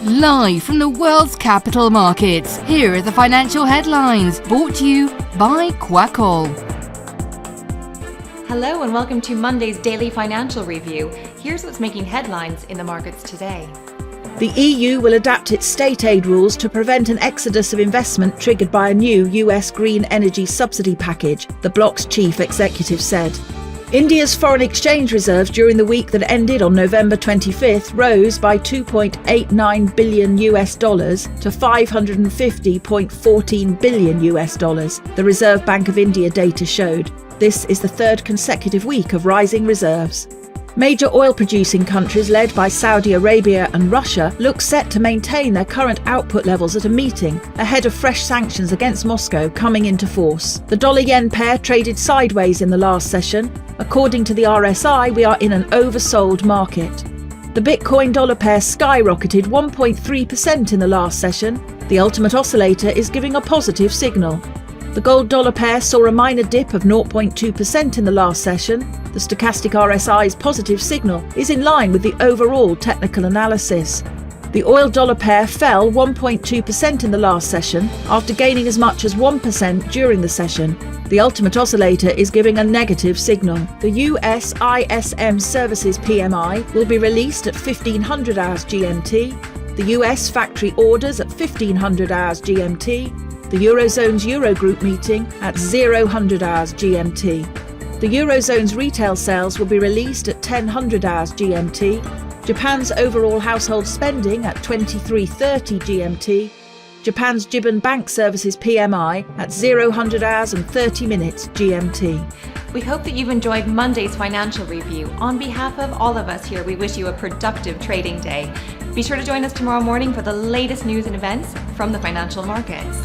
Live from the world's capital markets, here are the financial headlines, brought to you by Kwakol. Hello and welcome to Monday's Daily Financial Review. Here's what's making headlines in the markets today. The EU will adapt its state aid rules to prevent an exodus of investment triggered by a new US green energy subsidy package, the bloc's chief executive said. India's foreign exchange reserves during the week that ended on November 25th rose by $2.89 billion to $550.14 billion, the Reserve Bank of India data showed. This is the third consecutive week of rising reserves. Major oil-producing countries led by Saudi Arabia and Russia look set to maintain their current output levels at a meeting ahead of fresh sanctions against Moscow coming into force. The dollar-yen pair traded sideways in the last session. According to the RSI, we are in an oversold market. The Bitcoin-dollar pair skyrocketed 1.3% in the last session. The ultimate oscillator is giving a positive signal. The gold-dollar pair saw a minor dip of 0.2% in the last session. The stochastic RSI's positive signal is in line with the overall technical analysis. The oil-dollar pair fell 1.2% in the last session after gaining as much as 1% during the session. The ultimate oscillator is giving a negative signal. The US ISM Services PMI will be released at 1500 hours GMT. The US factory orders at 1500 hours GMT. The Eurozone's Eurogroup Meeting at 0000 hours GMT. The Eurozone's retail sales will be released at 1000 hours GMT. Japan's overall household spending at 2330 GMT. Japan's JIBUN Bank Services PMI at 0000 hours and 30 minutes GMT. We hope that you've enjoyed Monday's financial review. On behalf of all of us here, we wish you a productive trading day. Be sure to join us tomorrow morning for the latest news and events from the financial markets.